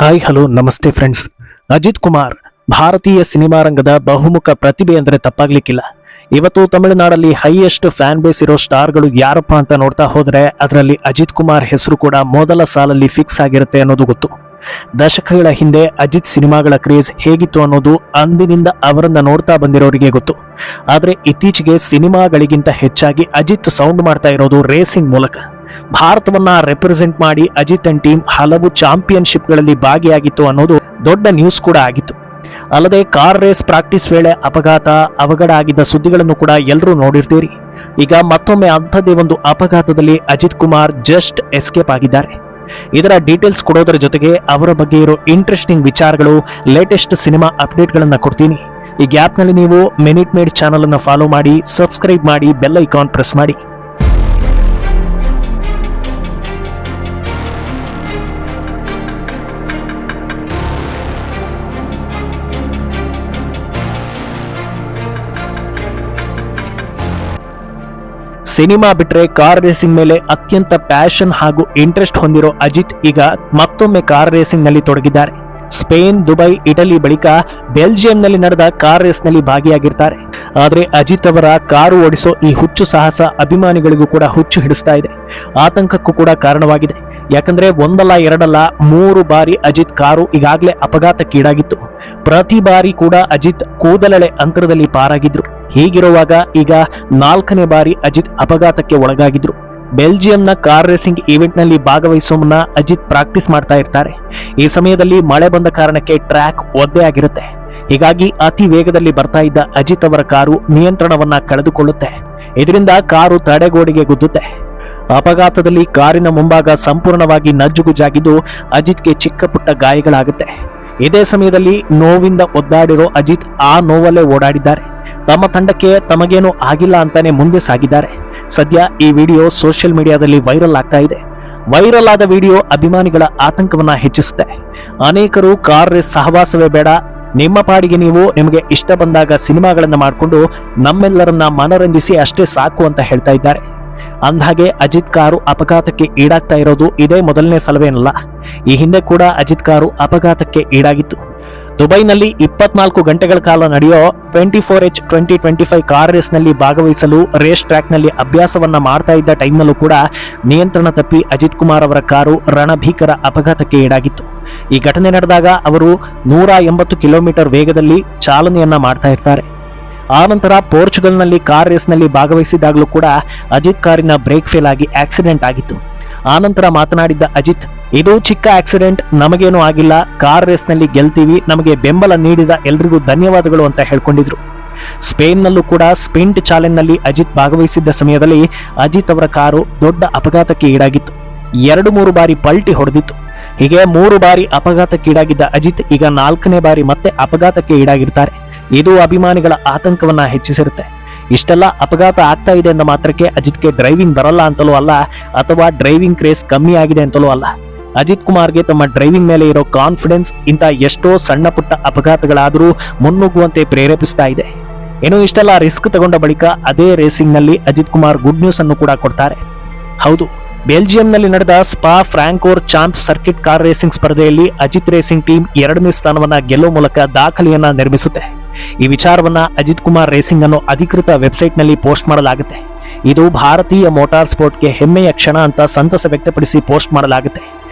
Hi hello ನಮಸ್ತೆ friends. Ajit Kumar ಭಾರತೀಯ cinema ರಂಗದ ಬಹುಮುಖ ಪ್ರತಿಭೆ ಅಂದರೆ ತಪ್ಪಾಗ್ಲಿಕ್ಕಿಲ್ಲ. ಇವತ್ತು ತಮಿಳುನಾಡಲ್ಲಿ ಹೈಯೆಸ್ಟ್ ಫ್ಯಾನ್ ಬೇಸ್ ಇರೋ ಸ್ಟಾರ್ಗಳು ಯಾರಪ್ಪ ಅಂತ ನೋಡ್ತಾ ಹೋದ್ರೆ ಅದರಲ್ಲಿ ಅಜಿತ್ ಕುಮಾರ್ ಹೆಸರು ಕೂಡ ಮೊದಲ ಸಾಲಲ್ಲಿ ಫಿಕ್ಸ್ ಆಗಿರುತ್ತೆ ಅನ್ನೋದು ಗೊತ್ತು. ದಶಕಗಳ ಹಿಂದೆ ಅಜಿತ್ ಸಿನಿಮಾಗಳ ಕ್ರೇಜ್ ಹೇಗಿತ್ತು ಅನ್ನೋದು ಅಂದಿನಿಂದ ಅವರನ್ನ ನೋಡ್ತಾ ಬಂದಿರೋರಿಗೆ ಗೊತ್ತು. ಆದ್ರೆ ಇತ್ತೀಚೆಗೆ ಸಿನಿಮಾಗಳಿಗಿಂತ ಹೆಚ್ಚಾಗಿ ಅಜಿತ್ ಸೌಂಡ್ ಮಾಡ್ತಾ ಇರೋದು ರೇಸಿಂಗ್ ಮೂಲಕ. ಭಾರತವನ್ನ ರೆಪ್ರೆಸೆಂಟ್ ಮಾಡಿ ಅಜಿತ್ ಅಂಡ್ ಟೀಮ್ ಹಲವು ಚಾಂಪಿಯನ್ಶಿಪ್ಗಳಲ್ಲಿ ಭಾಗಿಯಾಗಿತ್ತು ಅನ್ನೋದು ದೊಡ್ಡ ನ್ಯೂಸ್ ಕೂಡ ಆಗಿತ್ತು. ಅಲ್ಲದೆ ಕಾರ್ ರೇಸ್ ಪ್ರಾಕ್ಟೀಸ್ ವೇಳೆ ಅಪಘಾತ ಅವಘಡ ಆಗಿದ್ದ ಸುದ್ದಿಗಳನ್ನು ಕೂಡ ಎಲ್ಲರೂ ನೋಡಿರ್ತೀರಿ. ಈಗ ಮತ್ತೊಮ್ಮೆ ಅಂಥದ್ದೇ ಒಂದು ಅಪಘಾತದಲ್ಲಿ ಅಜಿತ್ ಕುಮಾರ್ ಜಸ್ಟ್ ಎಸ್ಕೇಪ್ ಆಗಿದ್ದಾರೆ. ಇದರ ಡೀಟೇಲ್ಸ್ ಕೊಡೋದರ ಜೊತೆಗೆ ಅವರ ಬಗ್ಗೆ ಇರೋ ಇಂಟ್ರೆಸ್ಟಿಂಗ್ ವಿಚಾರಗಳು, ಲೇಟೆಸ್ಟ್ ಸಿನಿಮಾ ಅಪ್ಡೇಟ್ಗಳನ್ನ ಕೊಡ್ತೀನಿ. ಈ ಗ್ಯಾಪ್ನಲ್ಲಿ ನೀವು ಮಿನಿಟ್ ಮೇಡ್ ಚಾನಲ್ ಅನ್ನು ಫಾಲೋ ಮಾಡಿ, ಸಬ್ಸ್ಕ್ರೈಬ್ ಮಾಡಿ, ಬೆಲ್ ಐಕಾನ್ ಪ್ರೆಸ್ ಮಾಡಿ. ಸಿನಿಮಾ ಬಿಟ್ರೆ ಕಾರ್ ರೇಸಿಂಗ್ ಮೇಲೆ ಅತ್ಯಂತ ಪ್ಯಾಷನ್ ಹಾಗೂ ಇಂಟ್ರೆಸ್ಟ್ ಹೊಂದಿರೋ ಅಜಿತ್ ಈಗ ಮತ್ತೊಮ್ಮೆ ಕಾರ್ ರೇಸಿಂಗ್ ನಲ್ಲಿ ತೊಡಗಿದ್ದಾರೆ. ಸ್ಪೇನ್, ದುಬೈ, ಇಟಲಿ ಬಳಿಕ ಬೆಲ್ಜಿಯಂನಲ್ಲಿ ನಡೆದ ಕಾರ್ ರೇಸ್ ನಲ್ಲಿ ಭಾಗಿಯಾಗಿರ್ತಾರೆ. ಆದ್ರೆ ಅಜಿತ್ ಅವರ ಕಾರು ಓಡಿಸೋ ಈ ಹುಚ್ಚು ಸಾಹಸ ಅಭಿಮಾನಿಗಳಿಗೂ ಕೂಡ ಹುಚ್ಚು ಹಿಡಿಸ್ತಾ ಇದೆ, ಆತಂಕಕ್ಕೂ ಕೂಡ ಕಾರಣವಾಗಿದೆ. ಯಾಕಂದ್ರೆ ಒಂದಲ್ಲ ಎರಡಲ್ಲ 3 ಬಾರಿ ಅಜಿತ್ ಕಾರು ಈಗಾಗಲೇ ಅಪಘಾತಕ್ಕೀಡಾಗಿತ್ತು. ಪ್ರತಿ ಬಾರಿ ಕೂಡ ಅಜಿತ್ ಕೂದಲೆಳೆ ಅಂತರದಲ್ಲಿ ಪಾರಾಗಿದ್ರು. ಹೀಗಿರುವಾಗ ಈಗ 4ನೇ ಬಾರಿ ಅಜಿತ್ ಅಪಘಾತಕ್ಕೆ ಒಳಗಾಗಿದ್ರು. ಬೆಲ್ಜಿಯಂನ ಕಾರ್ ರೇಸಿಂಗ್ ಈವೆಂಟ್ ನಲ್ಲಿ ಭಾಗವಹಿಸೋ ಮುನ್ನ ಅಜಿತ್ ಪ್ರಾಕ್ಟೀಸ್ ಮಾಡ್ತಾ ಇರ್ತಾರೆ. ಈ ಸಮಯದಲ್ಲಿ ಮಳೆ ಬಂದ ಕಾರಣಕ್ಕೆ ಟ್ರ್ಯಾಕ್ ಒದ್ದೆ ಆಗಿರುತ್ತೆ. ಹೀಗಾಗಿ ಅತಿ ವೇಗದಲ್ಲಿ ಬರ್ತಾ ಇದ್ದ ಅಜಿತ್ ಅವರ ಕಾರು ನಿಯಂತ್ರಣವನ್ನ ಕಳೆದುಕೊಳ್ಳುತ್ತೆ. ಇದರಿಂದ ಕಾರು ತಡೆಗೋಡೆಗೆ ಗುದ್ದುತ್ತೆ. ಅಪಘಾತದಲ್ಲಿ ಕಾರಿನ ಮುಂಭಾಗ ಸಂಪೂರ್ಣವಾಗಿ ನಜ್ಜುಗುಜ್ಜಾಗಿದ್ದು ಅಜಿತ್ಗೆ ಚಿಕ್ಕ ಪುಟ್ಟ ಗಾಯಗಳಾಗುತ್ತೆ. ಇದೇ ಸಮಯದಲ್ಲಿ ನೋವಿಂದ ಒದ್ದಾಡಿರೋ ಅಜಿತ್ ಆ ನೋವಲ್ಲೇ ಓಡಾಡಿದ್ದಾರೆ. ತಮ್ಮ ತಂಡಕ್ಕೆ ತಮಗೇನು ಆಗಿಲ್ಲ ಅಂತಾನೆ ಮುಂದೆ ಸಾಗಿದ್ದಾರೆ. ಸದ್ಯ ಈ ವಿಡಿಯೋ ಸೋಷಿಯಲ್ ಮೀಡಿಯಾದಲ್ಲಿ ವೈರಲ್ ಆಗ್ತಾ ಇದೆ. ವೈರಲ್ ಆದ ವಿಡಿಯೋ ಅಭಿಮಾನಿಗಳ ಆತಂಕವನ್ನ ಹೆಚ್ಚಿಸುತ್ತೆ. ಅನೇಕರು ಕಾರ್ ರೇಸ್ ಸಹವಾಸವೇ ಬೇಡ, ನಿಮ್ಮ ಪಾಡಿಗೆ ನೀವು ನಿಮಗೆ ಇಷ್ಟ ಬಂದಾಗ ಸಿನಿಮಾಗಳನ್ನ ಮಾಡಿಕೊಂಡು ನಮ್ಮೆಲ್ಲರನ್ನ ಮನರಂಜಿಸಿ ಅಷ್ಟೇ ಸಾಕು ಅಂತ ಹೇಳ್ತಾ ಇದ್ದಾರೆ. ಅಂದಹಾಗೆ ಅಜಿತ್ ಕಾರು ಅಪಘಾತಕ್ಕೆ ಈಡಾಗ್ತಾ ಇರೋದು ಇದೇ ಮೊದಲನೇ ಸಲವೇನಲ್ಲ. ಈ ಹಿಂದೆ ಕೂಡ ಅಜಿತ್ ಕಾರು ಅಪಘಾತಕ್ಕೆ ಈಡಾಗಿತ್ತು. ದುಬೈನಲ್ಲಿ 24 ಗಂಟೆಗಳ ಕಾಲ ನಡೆಯೋ 24H 2025 ಕಾರ್ ರೇಸ್ ನಲ್ಲಿ ಭಾಗವಹಿಸಲು ರೇಸ್ ಟ್ರ್ಯಾಕ್ ನಲ್ಲಿ ಅಭ್ಯಾಸವನ್ನ ಮಾಡ್ತಾ ಇದ್ದ ಟೈಮ್ನಲ್ಲೂ ಕೂಡ ನಿಯಂತ್ರಣ ತಪ್ಪಿ ಅಜಿತ್ ಕುಮಾರ್ ಅವರ ಕಾರು ರಣಭೀಕರ ಅಪಘಾತಕ್ಕೆ ಈಡಾಗಿತ್ತು. ಈ ಘಟನೆ ನಡೆದಾಗ ಅವರು 180 ಕಿಲೋಮೀಟರ್ ವೇಗದಲ್ಲಿ ಚಾಲನೆಯನ್ನ ಮಾಡ್ತಾ ಇರ್ತಾರೆ. ಆನಂತರ ಪೋರ್ಚುಗಲ್ನಲ್ಲಿ ಕಾರ್ ರೇಸ್ ನಲ್ಲಿ ಭಾಗವಹಿಸಿದಾಗಲೂ ಕೂಡ ಅಜಿತ್ ಕಾರಿನ ಬ್ರೇಕ್ ಫೇಲ್ ಆಗಿ ಆಕ್ಸಿಡೆಂಟ್ ಆಗಿತ್ತು. ಆನಂತರ ಮಾತನಾಡಿದ್ದ ಅಜಿತ್, ಇದು ಚಿಕ್ಕ ಆಕ್ಸಿಡೆಂಟ್, ನಮಗೇನೂ ಆಗಿಲ್ಲ, ಕಾರ್ ರೇಸ್ ನಲ್ಲಿ ಗೆಲ್ತೀವಿ, ನಮಗೆ ಬೆಂಬಲ ನೀಡಿದ ಎಲ್ರಿಗೂ ಧನ್ಯವಾದಗಳು ಅಂತ ಹೇಳ್ಕೊಂಡಿದ್ರು. ಸ್ಪೇನ್ನಲ್ಲೂ ಕೂಡ ಸ್ಪಿಂಟ್ ಚಾಲೆಂಜ್ ನಲ್ಲಿ ಅಜಿತ್ ಭಾಗವಹಿಸಿದ್ದ ಸಮಯದಲ್ಲಿ ಅಜಿತ್ ಅವರ ಕಾರು ದೊಡ್ಡ ಅಪಘಾತಕ್ಕೆ ಈಡಾಗಿತ್ತು. 2-3 ಬಾರಿ ಪಲ್ಟಿ ಹೊಡೆದಿತ್ತು. ಹೀಗೆ 3 ಬಾರಿ ಅಪಘಾತಕ್ಕೀಡಾಗಿದ್ದ ಅಜಿತ್ ಈಗ 4ನೇ ಬಾರಿ ಮತ್ತೆ ಅಪಘಾತಕ್ಕೆ ಈಡಾಗಿರ್ತಾರೆ. ಇದು ಅಭಿಮಾನಿಗಳ ಆತಂಕವನ್ನ ಹೆಚ್ಚಿಸಿರುತ್ತೆ. ಇಷ್ಟೆಲ್ಲ ಅಪಘಾತ ಆಗ್ತಾ ಇದೆ ಎಂದ ಮಾತ್ರಕ್ಕೆ ಅಜಿತ್ಗೆ ಡ್ರೈವಿಂಗ್ ಬರಲ್ಲ ಅಂತಲೂ ಅಲ್ಲ, ಅಥವಾ ಡ್ರೈವಿಂಗ್ ಕ್ರೇಜ್ ಕಮ್ಮಿ ಆಗಿದೆ ಅಂತಲೂ ಅಲ್ಲ. ಅಜಿತ್ ಕುಮಾರ್ಗೆ ತಮ್ಮ ಡ್ರೈವಿಂಗ್ ಮೇಲೆ ಇರೋ ಕಾನ್ಫಿಡೆನ್ಸ್ ಇಂಥ ಎಷ್ಟೋ ಸಣ್ಣ ಪುಟ್ಟ ಅಪಘಾತಗಳಾದರೂ ಮುನ್ನುಗ್ಗುವಂತೆ ಪ್ರೇರೇಪಿಸ್ತಾ ಇದೆ. ಇನ್ನು ಇಷ್ಟೆಲ್ಲ ರಿಸ್ಕ್ ತಗೊಂಡ ಬಳಿಕ ಅದೇ ರೇಸಿಂಗ್ ನಲ್ಲಿ ಅಜಿತ್ ಕುಮಾರ್ ಗುಡ್ ನ್ಯೂಸ್ ಅನ್ನು ಕೂಡ ಕೊಡ್ತಾರೆ. ಹೌದು, ಬೆಲ್ಜಿಯಂನಲ್ಲಿ ನಡೆದ Spa Francorchamps circuit car racing ಸ್ಪರ್ಧೆಯಲ್ಲಿ ಅಜಿತ್ ರೇಸಿಂಗ್ ಟೀಮ್ 2ನೇ ಸ್ಥಾನವನ್ನ ಗೆಲ್ಲುವ ಮೂಲಕ ದಾಖಲೆಯನ್ನ ನಿರ್ಮಿಸುತ್ತೆ. ಈ ವಿಚಾರವನ್ನ ಅಜಿತ್ ಕುಮಾರ್ ರೇಸಿಂಗ್ ಅನ್ನೋ ಅಧಿಕೃತ ವೆಬ್ಸೈಟ್ ನಲ್ಲಿ ಪೋಸ್ಟ್ ಮಾಡಲಾಗುತ್ತೆ. ಇದು ಭಾರತೀಯ ಮೋಟಾರ್ ಸ್ಪೋರ್ಟ್ಗೆ ಹೆಮ್ಮೆಯ ಕ್ಷಣ ಅಂತ ಸಂತಸ ವ್ಯಕ್ತಪಡಿಸಿ ಪೋಸ್ಟ್ ಮಾಡಲಾಗುತ್ತೆ.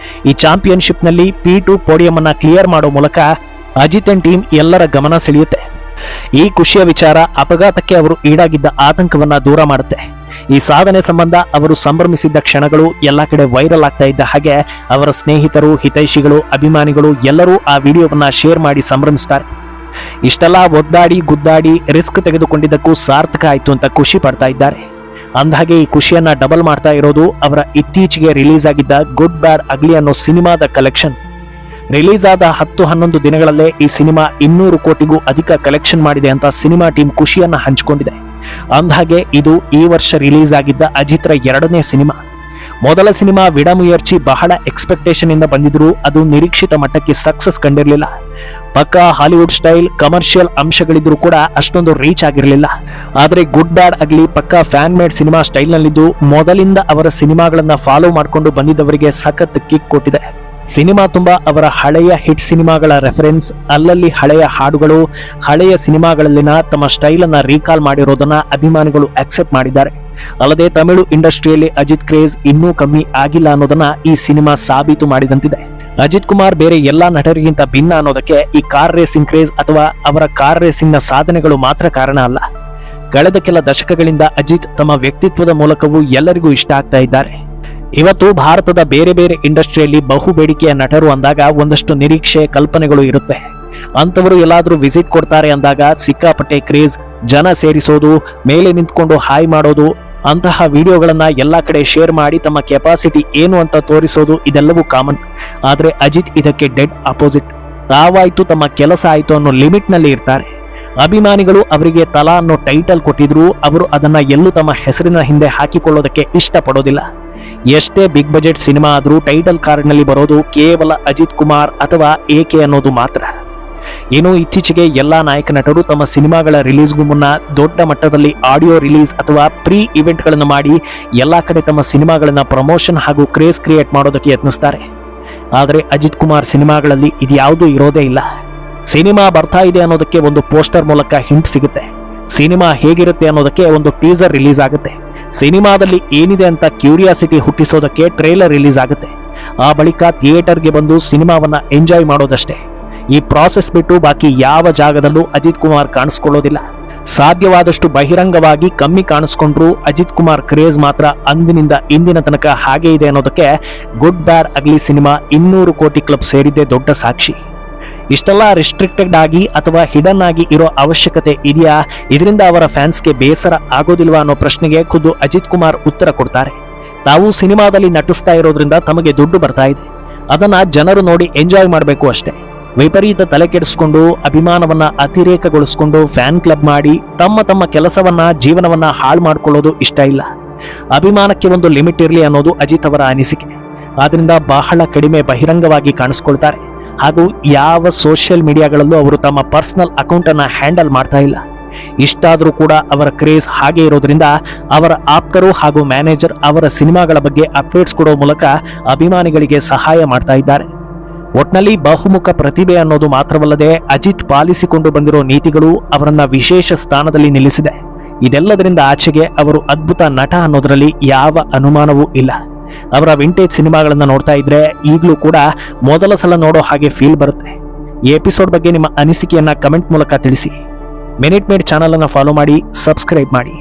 ಈ ಚಾಂಪಿಯನ್ಶಿಪ್ ನಲ್ಲಿ P2 ಪೋಡಿಯಂ ಅನ್ನ ಕ್ಲಿಯರ್ ಮಾಡೋ ಮೂಲಕ ಅಜಿತ್ ಅಂಡ್ ಟೀಮ್ ಎಲ್ಲರ ಗಮನ ಸೆಳೆಯುತ್ತೆ. ಈ ಖುಷಿಯ ವಿಚಾರ ಅಪಘಾತಕ್ಕೆ ಅವರು ಈಡಾಗಿದ್ದ ಆತಂಕವನ್ನ ದೂರ ಮಾಡುತ್ತೆ. ಈ ಸಾಧನೆ ಸಂಬಂಧ ಅವರು ಸಂಭ್ರಮಿಸಿದ್ದ ಕ್ಷಣಗಳು ಎಲ್ಲ ಕಡೆ ವೈರಲ್ ಆಗ್ತಾ ಇದ್ದ ಹಾಗೆ ಅವರ ಸ್ನೇಹಿತರು, ಹಿತೈಷಿಗಳು, ಅಭಿಮಾನಿಗಳು ಎಲ್ಲರೂ ಆ ವಿಡಿಯೋವನ್ನ ಶೇರ್ ಮಾಡಿ ಸಂಭ್ರಮಿಸ್ತಾರೆ. ಇಷ್ಟೆಲ್ಲ ಒದ್ದಾಡಿ ಗುದ್ದಾಡಿ ರಿಸ್ಕ್ ತೆಗೆದುಕೊಂಡಿದ್ದಕ್ಕೂ ಸಾರ್ಥಕ ಆಯ್ತು ಅಂತ ಖುಷಿ ಪಡ್ತಾ ಇದ್ದಾರೆ. ಅಂದಹಾಗೆ ಈ ಖುಷಿಯನ್ನ ಡಬಲ್ ಮಾಡ್ತಾ ಇರೋದು ಅವರ ಇತ್ತೀಚೆಗೆ ರಿಲೀಸ್ ಆಗಿದ್ದ ಗುಡ್ ಬ್ಯಾಡ್ ಅಗ್ಲಿ ಅನ್ನೋ ಸಿನಿಮಾದ ಕಲೆಕ್ಷನ್. ರಿಲೀಸ್ ಆದ 10-11 ದಿನಗಳಲ್ಲೇ ಈ ಸಿನಿಮಾ 200 ಕೋಟಿಗೂ ಅಧಿಕ ಕಲೆಕ್ಷನ್ ಮಾಡಿದೆ ಅಂತ ಸಿನಿಮಾ ಟೀಮ್ ಖುಷಿಯನ್ನ ಹಂಚಿಕೊಂಡಿದೆ. ಅಂದಹಾಗೆ ಇದು ಈ ವರ್ಷ ರಿಲೀಸ್ ಆಗಿದ್ದ ಅಜಿತ್ರ 2ನೇ ಸಿನಿಮಾ. ಮೊದಲ ಸಿನಿಮಾ ವಿಡಮುಯರ್ಚಿ ಬಹಳ ಎಕ್ಸ್ಪೆಕ್ಟೇಷನ್ ಇಂದ ಬಂದಿದ್ರು, ಅದು ನಿರೀಕ್ಷಿತ ಮಟ್ಟಕ್ಕೆ ಸಕ್ಸಸ್ ಕಂಡಿರಲಿಲ್ಲ. ಪಕ್ಕಾ ಹಾಲಿವುಡ್ ಸ್ಟೈಲ್ ಕಮರ್ಷಿಯಲ್ ಅಂಶಗಳಿದ್ರು ಕೂಡ ಅಷ್ಟೊಂದು ರೀಚ್ ಆಗಿರಲಿಲ್ಲ. ಆದ್ರೆ ಗುಡ್ ಬ್ಯಾಡ್ ಅಗ್ಲಿ ಪಕ್ಕಾ ಫ್ಯಾನ್ ಮೇಡ್ ಸಿನಿಮಾ ಸ್ಟೈಲ್ ನಲ್ಲಿದ್ದು ಮೊದಲಿಂದ ಅವರ ಸಿನಿಮಾಗಳನ್ನ ಫಾಲೋ ಮಾಡಿಕೊಂಡು ಬಂದಿದ್ದವರಿಗೆ ಸಖತ್ ಕಿಕ್ ಕೊಟ್ಟಿದೆ. ಸಿನಿಮಾ ತುಂಬಾ ಅವರ ಹಳೆಯ ಹಿಟ್ ಸಿನಿಮಾಗಳ ರೆಫರೆನ್ಸ್, ಅಲ್ಲಲ್ಲಿ ಹಳೆಯ ಹಾಡುಗಳು, ಹಳೆಯ ಸಿನಿಮಾಗಳಲ್ಲಿನ ತಮ್ಮ ಸ್ಟೈಲ್ ಅನ್ನ ರೀಕಾಲ್ ಮಾಡಿರೋದನ್ನ ಅಭಿಮಾನಿಗಳು ಅಕ್ಸೆಪ್ಟ್ ಮಾಡಿದ್ದಾರೆ. ಅಲ್ಲದೆ ತಮಿಳು ಇಂಡಸ್ಟ್ರಿಯಲ್ಲಿ ಅಜಿತ್ ಕ್ರೇಜ್ ಇನ್ನೂ ಕಮ್ಮಿ ಆಗಿಲ್ಲ ಅನ್ನೋದನ್ನ ಈ ಸಿನಿಮಾ ಸಾಬೀತು ಮಾಡಿದಂತಿದೆ. ಅಜಿತ್ ಕುಮಾರ್ ಬೇರೆ ಎಲ್ಲಾ ನಟರಿಗಿಂತ ಭಿನ್ನ ಅನ್ನೋದಕ್ಕೆ ಈ ಕಾರ್ ರೇಸಿಂಗ್ ಕ್ರೇಜ್ ಅಥವಾ ಅವರ ಕಾರ್ ರೇಸಿಂಗ್ ನ ಸಾಧನೆಗಳು ಮಾತ್ರ ಕಾರಣ ಅಲ್ಲ. ಕಳೆದ ಕೆಲ ದಶಕಗಳಿಂದ ಅಜಿತ್ ತಮ್ಮ ವ್ಯಕ್ತಿತ್ವದ ಮೂಲಕವೂ ಎಲ್ಲರಿಗೂ ಇಷ್ಟ ಆಗ್ತಾ ಇದ್ದಾರೆ. ಇವತ್ತು ಭಾರತದ ಬೇರೆ ಬೇರೆ ಇಂಡಸ್ಟ್ರಿಯಲ್ಲಿ ಬಹು ಬೇಡಿಕೆಯ ನಟರು ಅಂದಾಗ ಒಂದಷ್ಟು ನಿರೀಕ್ಷೆ, ಕಲ್ಪನೆಗಳು ಇರುತ್ತೆ. ಅಂತವರು ಎಲ್ಲಾದ್ರೂ ವಿಸಿಟ್ ಕೊಡ್ತಾರೆ ಅಂದಾಗ ಸಿಕ್ಕಾಪಟ್ಟೆ ಕ್ರೇಜ್, ಜನ ಸೇರಿಸೋದು, ಮೇಲೆ ನಿಂತ್ಕೊಂಡು ಹಾಯ್ ಮಾಡೋದು, ಅಂತಹ ವಿಡಿಯೋಗಳನ್ನ ಎಲ್ಲಾ ಕಡೆ ಶೇರ್ ಮಾಡಿ ತಮ್ಮ ಕೆಪಾಸಿಟಿ ಏನು ಅಂತ ತೋರಿಸೋದು ಇದೆಲ್ಲವೂ ಕಾಮನ್. ಆದ್ರೆ ಅಜಿತ್ ಇದಕ್ಕೆ ಡೆಡ್ ಅಪೋಸಿಟ್. ತಾವಾಯ್ತು, ತಮ್ಮ ಕೆಲಸ ಆಯ್ತು ಅನ್ನೋ ಲಿಮಿಟ್ ನಲ್ಲಿ ಇರ್ತಾರೆ. ಅಭಿಮಾನಿಗಳು ಅವರಿಗೆ ತಲಾ ಅನ್ನೋ ಟೈಟಲ್ ಕೊಟ್ಟಿದ್ರು ಅವರು ಅದನ್ನ ಎಲ್ಲೂ ತಮ್ಮ ಹೆಸರಿನ ಹಿಂದೆ ಹಾಕಿಕೊಳ್ಳೋದಕ್ಕೆ ಇಷ್ಟಪಡೋದಿಲ್ಲ. ಎಷ್ಟೇ ಬಿಗ್ ಬಜೆಟ್ ಸಿನಿಮಾ ಆದ್ರೂ ಟೈಟಲ್ ಕಾರ್ಡ್ನಲ್ಲಿ ಬರೋದು ಕೇವಲ ಅಜಿತ್ ಕುಮಾರ್ ಅಥವಾ ಎಕೆ ಅನ್ನೋದು ಮಾತ್ರ. ಇನ್ನು ಇತ್ತೀಚೆಗೆ ಎಲ್ಲಾ ನಾಯಕ ನಟರು ತಮ್ಮ ಸಿನಿಮಾಗಳ ರಿಲೀಸ್ಗೂ ಮುನ್ನ ದೊಡ್ಡ ಮಟ್ಟದಲ್ಲಿ ಆಡಿಯೋ ರಿಲೀಸ್ ಅಥವಾ ಪ್ರೀ ಇವೆಂಟ್ಗಳನ್ನು ಮಾಡಿ ಎಲ್ಲಾ ಕಡೆ ತಮ್ಮ ಸಿನಿಮಾಗಳನ್ನ ಪ್ರಮೋಷನ್ ಹಾಗೂ ಕ್ರೇಜ್ ಕ್ರಿಯೇಟ್ ಮಾಡೋದಕ್ಕೆ ಯತ್ನಿಸ್ತಾರೆ. ಆದರೆ ಅಜಿತ್ ಕುಮಾರ್ ಸಿನಿಮಾಗಳಲ್ಲಿ ಇದ್ಯಾವುದೂ ಇರೋದೇ ಇಲ್ಲ. ಸಿನಿಮಾ ಬರ್ತಾ ಇದೆ ಅನ್ನೋದಕ್ಕೆ ಒಂದು ಪೋಸ್ಟರ್ ಮೂಲಕ ಹಿಂಟ್ ಸಿಗುತ್ತೆ. ಸಿನಿಮಾ ಹೇಗಿರುತ್ತೆ ಅನ್ನೋದಕ್ಕೆ ಒಂದು ಟೀಸರ್ ರಿಲೀಸ್ ಆಗುತ್ತೆ. ಸಿನಿಮಾದಲ್ಲಿ ಏನಿದೆ ಅಂತ ಕ್ಯೂರಿಯಾಸಿಟಿ ಹುಟ್ಟಿಸೋದಕ್ಕೆ ಟ್ರೇಲರ್ ರಿಲೀಸ್ ಆಗುತ್ತೆ. ಆ ಬಳಿಕ ಥಿಯೇಟರ್ಗೆ ಬಂದು ಸಿನಿಮಾವನ್ನ ಎಂಜಾಯ್ ಮಾಡೋದಷ್ಟೇ. ಈ ಪ್ರಾಸೆಸ್ ಬಿಟ್ಟು ಬಾಕಿ ಯಾವ ಜಾಗದಲ್ಲೂ ಅಜಿತ್ ಕುಮಾರ್ ಕಾಣಿಸ್ಕೊಳ್ಳೋದಿಲ್ಲ. ಸಾಧ್ಯವಾದಷ್ಟು ಬಹಿರಂಗವಾಗಿ ಕಮ್ಮಿ ಕಾಣಿಸ್ಕೊಂಡ್ರು ಅಜಿತ್ ಕುಮಾರ್ ಕ್ರೇಜ್ ಮಾತ್ರ ಅಂದಿನಿಂದ ಇಂದಿನ ತನಕ ಹಾಗೆ ಇದೆ ಅನ್ನೋದಕ್ಕೆ ಗುಡ್ ಬ್ಯಾಡ್ ಅಗ್ಲಿ ಸಿನಿಮಾ 200 ಕೋಟಿ ಕ್ಲಬ್ ಸೇರಿದ್ದೇ ದೊಡ್ಡ ಸಾಕ್ಷಿ. ಇಷ್ಟೆಲ್ಲ ರಿಸ್ಟ್ರಿಕ್ಟೆಡ್ ಆಗಿ ಅಥವಾ ಹಿಡನ್ ಆಗಿ ಇರೋ ಅವಶ್ಯಕತೆ ಇದೆಯಾ? ಇದರಿಂದ ಅವರ ಫ್ಯಾನ್ಸ್ಗೆ ಬೇಸರ ಆಗೋದಿಲ್ವಾ ಅನ್ನೋ ಪ್ರಶ್ನೆಗೆ ಖುದ್ದು ಅಜಿತ್ ಕುಮಾರ್ ಉತ್ತರ ಕೊಡ್ತಾರೆ. ತಾವು ಸಿನಿಮಾದಲ್ಲಿ ನಟಿಸ್ತಾ ಇರೋದ್ರಿಂದ ತಮಗೆ ದುಡ್ಡು ಬರ್ತಾ ಇದೆ, ಅದನ್ನ ಜನರು ನೋಡಿ ಎಂಜಾಯ್ ಮಾಡಬೇಕು ಅಷ್ಟೇ. ವಿಪರೀತ ತಲೆ ಕೆಡಿಸ್ಕೊಂಡು ಅಭಿಮಾನವನ್ನ ಅತಿರೇಕಗೊಳಿಸ್ಕೊಂಡು ಫ್ಯಾನ್ ಕ್ಲಬ್ ಮಾಡಿ ತಮ್ಮ ಕೆಲಸವನ್ನ ಜೀವನವನ್ನ ಹಾಳು ಮಾಡ್ಕೊಳ್ಳೋದು ಇಷ್ಟ ಇಲ್ಲ. ಅಭಿಮಾನಕ್ಕೆ ಒಂದು ಲಿಮಿಟ್ ಇರಲಿ ಅನ್ನೋದು ಅಜಿತ್ ಅವರ ಅನಿಸಿಕೆ. ಆದ್ರಿಂದ ಬಹಳ ಕಡಿಮೆ ಬಹಿರಂಗವಾಗಿ ಕಾಣಿಸ್ಕೊಳ್ತಾರೆ ಹಾಗೂ ಯಾವ ಸೋಷಿಯಲ್ ಮೀಡಿಯಾಗಳಲ್ಲೂ ಅವರು ತಮ್ಮ ಪರ್ಸನಲ್ ಅಕೌಂಟ್ ಅನ್ನ ಹ್ಯಾಂಡಲ್ ಮಾಡ್ತಾ ಇಲ್ಲ. ಇಷ್ಟಾದರೂ ಕೂಡ ಅವರ ಕ್ರೇಜ್ ಹಾಗೆ ಇರೋದ್ರಿಂದ ಅವರ ಆಪ್ತರು ಹಾಗೂ ಮ್ಯಾನೇಜರ್ ಅವರ ಸಿನಿಮಾಗಳ ಬಗ್ಗೆ ಅಪ್ಡೇಟ್ಸ್ ಕೊಡೋ ಮೂಲಕ ಅಭಿಮಾನಿಗಳಿಗೆ ಸಹಾಯ ಮಾಡ್ತಾ ಇದ್ದಾರೆ. ಒಟ್ನಲ್ಲಿ ಬಹುಮುಖ ಪ್ರತಿಭೆ ಅನ್ನೋದು ಮಾತ್ರವಲ್ಲದೆ ಅಜಿತ್ ಪಾಲಿಸಿಕೊಂಡು ಬಂದಿರೋ ನೀತಿಗಳು ಅವರನ್ನ ವಿಶೇಷ ಸ್ಥಾನದಲ್ಲಿ ನಿಲ್ಲಿಸಿದೆ. ಇದೆಲ್ಲದರಿಂದ ಆಚೆಗೆ ಅವರು ಅದ್ಭುತ ನಟ ಅನ್ನೋದರಲ್ಲಿ ಯಾವ ಅನುಮಾನವೂ ಇಲ್ಲ. ಅವರ ವಿಂಟೇಜ್ ಸಿನಿಮಾಗಳನ್ನ ನೋಡ್ತಾ ಇದ್ರೆ ಈಗಲೂ ಕೂಡ ಮೊದಲ ಸಲ ನೋಡೋ ಹಾಗೆ ಫೀಲ್ ಬರುತ್ತೆ. ಈ ಎಪಿಸೋಡ್ ಬಗ್ಗೆ ನಿಮ್ಮ ಅನಿಸಿಕೆಯನ್ನ ಕಮೆಂಟ್ ಮೂಲಕ ತಿಳಿಸಿ. ಮಿನಿಟ್ ಮೇಡ್ ಚಾನಲ್ ಅನ್ನು ಫಾಲೋ ಮಾಡಿ, ಸಬ್ಸ್ಕ್ರೈಬ್ ಮಾಡಿ.